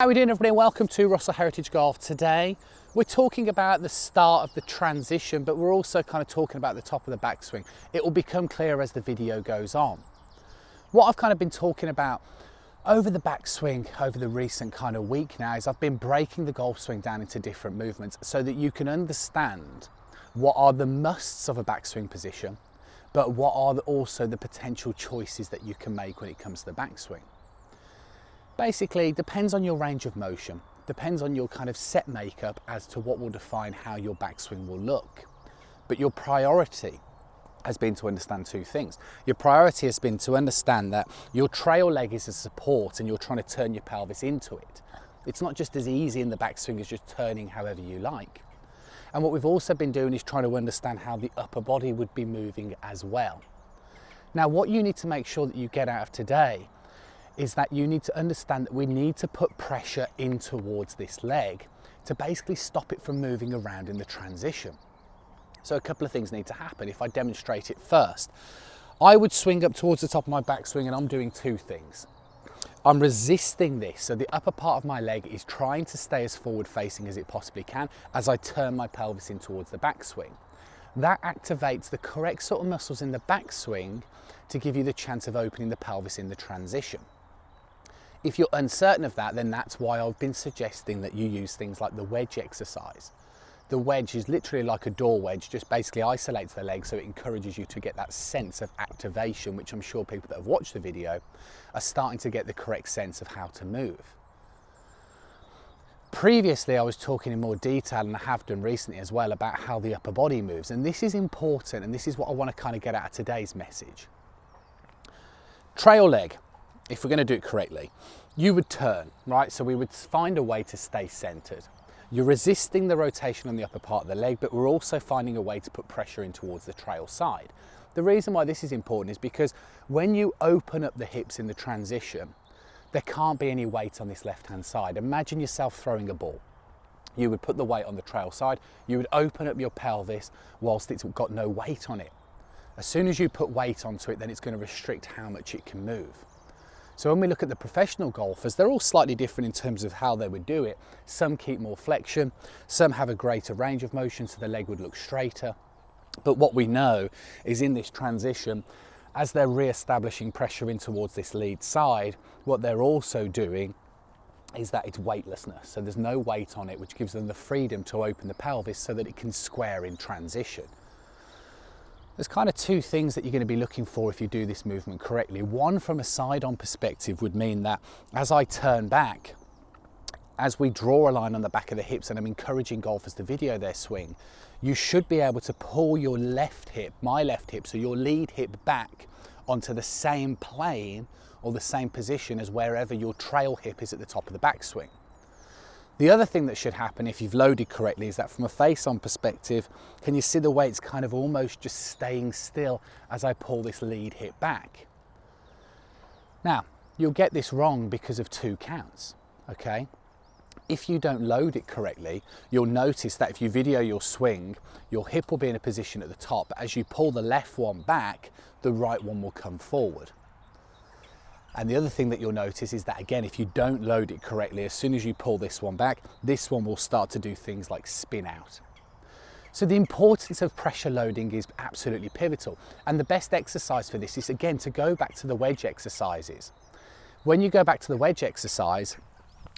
How are we doing, everybody? Welcome to Russell Heritage Golf. Today we're talking about the start of the transition, but we're also kind of talking about the top of the backswing. It will become clearer as the video goes on. What I've kind of been talking about over the backswing over the recent kind of week now is I've been breaking the golf swing down into different movements so that you can understand what are the musts of a backswing position, but what are also the potential choices that you can make when it comes to the backswing. Basically, depends on your range of motion, depends on your kind of set makeup as to what will define how your backswing will look. But your priority has been to understand two things. Your priority has been to understand that your trail leg is a support and you're trying to turn your pelvis into it. It's not just as easy in the backswing as just turning however you like. And what we've also been doing is trying to understand how the upper body would be moving as well. Now, what you need to make sure that you get out of today is that you need to understand that we need to put pressure in towards this leg to basically stop it from moving around in the transition. So a couple of things need to happen. If I demonstrate it first, I would swing up towards the top of my backswing and I'm doing two things. I'm resisting this, so the upper part of my leg is trying to stay as forward facing as it possibly can as I turn my pelvis in towards the backswing. That activates the correct sort of muscles in the backswing to give you the chance of opening the pelvis in the transition. If you're uncertain of that, then that's why I've been suggesting that you use things like the wedge exercise. The wedge is literally like a door wedge, just basically isolates the leg so it encourages you to get that sense of activation, which I'm sure people that have watched the video are starting to get the correct sense of how to move. Previously, I was talking in more detail, and I have done recently as well, about how the upper body moves. And this is important, and this is what I want to kind of get out of today's message. Trail leg. If we're going to do it correctly, you would turn, right? So we would find a way to stay centered. You're resisting the rotation on the upper part of the leg, but we're also finding a way to put pressure in towards the trail side. The reason why this is important is because when you open up the hips in the transition, there can't be any weight on this left-hand side. Imagine yourself throwing a ball. You would put the weight on the trail side, you would open up your pelvis whilst it's got no weight on it. As soon as you put weight onto it, then it's going to restrict how much it can move. So when we look at the professional golfers, they're all slightly different in terms of how they would do it. Some keep more flexion, some have a greater range of motion, so the leg would look straighter. But what we know is in this transition, as they're re-establishing pressure in towards this lead side, what they're also doing is that it's weightlessness. So there's no weight on it, which gives them the freedom to open the pelvis so that it can square in transition. There's kind of two things that you're going to be looking for if you do this movement correctly. One, from a side-on perspective, would mean that as I turn back, as we draw a line on the back of the hips, and I'm encouraging golfers to video their swing, you should be able to pull your left hip, my left hip, so your lead hip back onto the same plane or the same position as wherever your trail hip is at the top of the backswing. The other thing that should happen if you've loaded correctly is that from a face-on perspective, can you see the way it's kind of almost just staying still as I pull this lead hip back? Now, you'll get this wrong because of two counts, okay? If you don't load it correctly, you'll notice that if you video your swing, your hip will be in a position at the top, but as you pull the left one back, the right one will come forward. And the other thing that you'll notice is that, again, if you don't load it correctly, as soon as you pull this one back, this one will start to do things like spin out. So the importance of pressure loading is absolutely pivotal. And the best exercise for this is, again, to go back to the wedge exercises. When you go back to the wedge exercise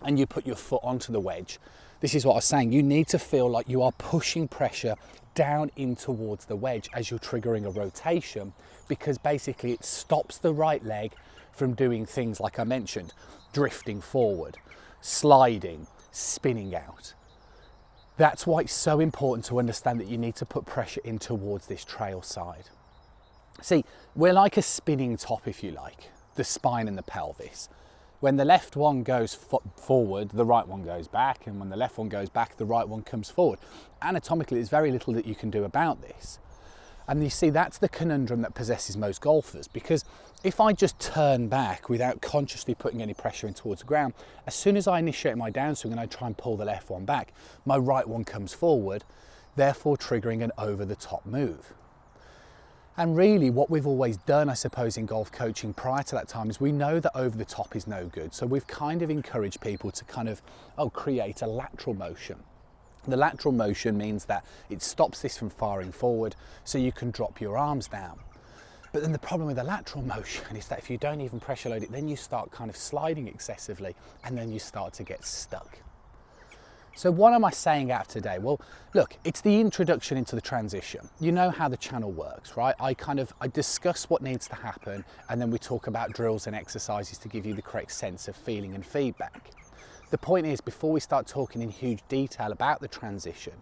and you put your foot onto the wedge, this is what I was saying, you need to feel like you are pushing pressure down in towards the wedge as you're triggering a rotation, because basically it stops the right leg from doing things like I mentioned, drifting forward, sliding, spinning out. That's why it's so important to understand that you need to put pressure in towards this trail side. See, we're like a spinning top, if you like, the spine and the pelvis. When the left one goes forward, the right one goes back, and when the left one goes back, the right one comes forward. Anatomically, there's very little that you can do about this. And you see, that's the conundrum that possesses most golfers, because if I just turn back without consciously putting any pressure in towards the ground, as soon as I initiate my downswing and I try and pull the left one back, my right one comes forward, therefore triggering an over-the-top move. And really what we've always done, I suppose, in golf coaching prior to that time is we know that over the top is no good. So we've kind of encouraged people to kind of, create a lateral motion. The lateral motion means that it stops this from firing forward so you can drop your arms down. But then the problem with the lateral motion is that if you don't even pressure load it, then you start kind of sliding excessively and then you start to get stuck. So what am I saying out today? Well, look, it's the introduction into the transition. You know how the channel works, right? I discuss what needs to happen, and then we talk about drills and exercises to give you the correct sense of feeling and feedback. The point is, before we start talking in huge detail about the transition,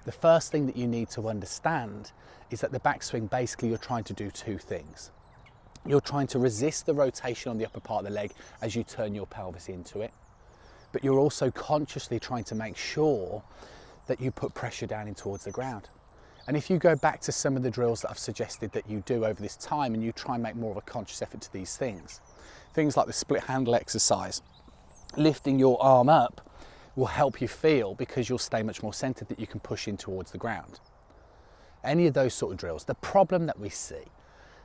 the first thing that you need to understand is that the backswing, basically you're trying to do two things. You're trying to resist the rotation on the upper part of the leg as you turn your pelvis into it. But you're also consciously trying to make sure that you put pressure down in towards the ground. And if you go back to some of the drills that I've suggested that you do over this time and you try and make more of a conscious effort to these things like the split handle exercise, lifting your arm up will help you feel, because you'll stay much more centered, that you can push in towards the ground. Any of those sort of drills. The problem that we see,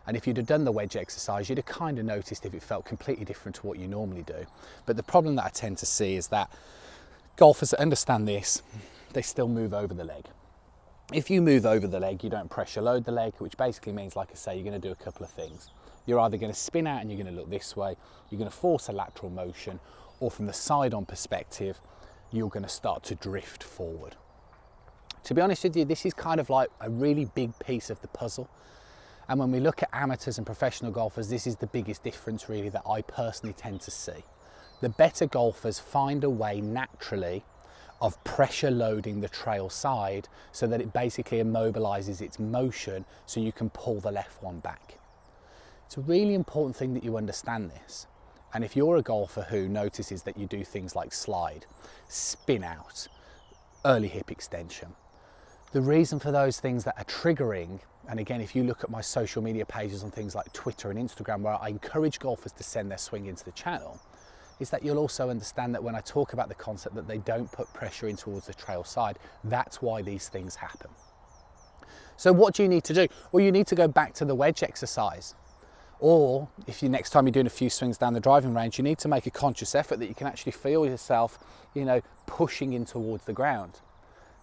and if you'd have done the wedge exercise, you'd have kind of noticed if it felt completely different to what you normally do. But the problem that I tend to see is that golfers that understand this, they still move over the leg. If you move over the leg, you don't pressure load the leg, which basically means, like I say, you're going to do a couple of things. You're either going to spin out and you're going to look this way, you're going to force a lateral motion, or from the side-on perspective, you're going to start to drift forward. To be honest with you, this is kind of like a really big piece of the puzzle. And when we look at amateurs and professional golfers, this is the biggest difference really that I personally tend to see. The better golfers find a way naturally of pressure loading the trail side so that it basically immobilizes its motion so you can pull the left one back. It's a really important thing that you understand this. And if you're a golfer who notices that you do things like slide, spin out, early hip extension, the reason for those things that are triggering, and again, if you look at my social media pages on things like Twitter and Instagram, where I encourage golfers to send their swing into the channel, is that you'll also understand that when I talk about the concept that they don't put pressure in towards the trail side, that's why these things happen. So what do you need to do? Well, you need to go back to the wedge exercise. Or if you next time you're doing a few swings down the driving range, you need to make a conscious effort that you can actually feel yourself, pushing in towards the ground.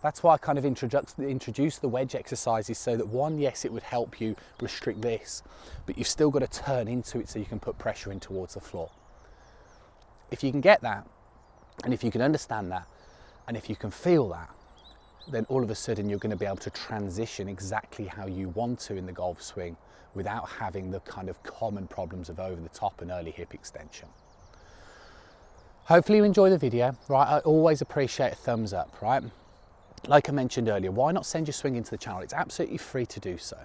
That's why I kind of introduce the wedge exercises, so that one, yes, it would help you restrict this, but you've still got to turn into it so you can put pressure in towards the floor. If you can get that, and if you can understand that, and if you can feel that, then all of a sudden you're going to be able to transition exactly how you want to in the golf swing without having the kind of common problems of over the top and early hip extension. Hopefully you enjoy the video, right? I always appreciate a thumbs up, right? Like I mentioned earlier, why not send your swing into the channel? It's absolutely free to do so.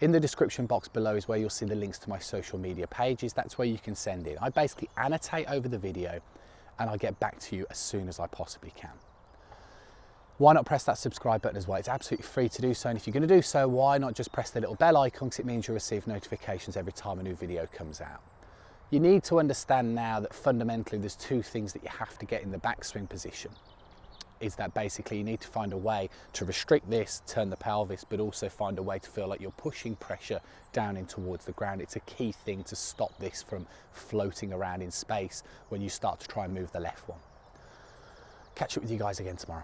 In the description box below is where you'll see the links to my social media pages. That's where you can send in. I basically annotate over the video and I'll get back to you as soon as I possibly can. Why not press that subscribe button as well? It's absolutely free to do so. And if you're going to do so, why not just press the little bell icon, because it means you'll receive notifications every time a new video comes out. You need to understand now that fundamentally there's two things that you have to get in the backswing position. Is that basically you need to find a way to restrict this, turn the pelvis, but also find a way to feel like you're pushing pressure down in towards the ground. It's a key thing to stop this from floating around in space when you start to try and move the left one. Catch up with you guys again tomorrow.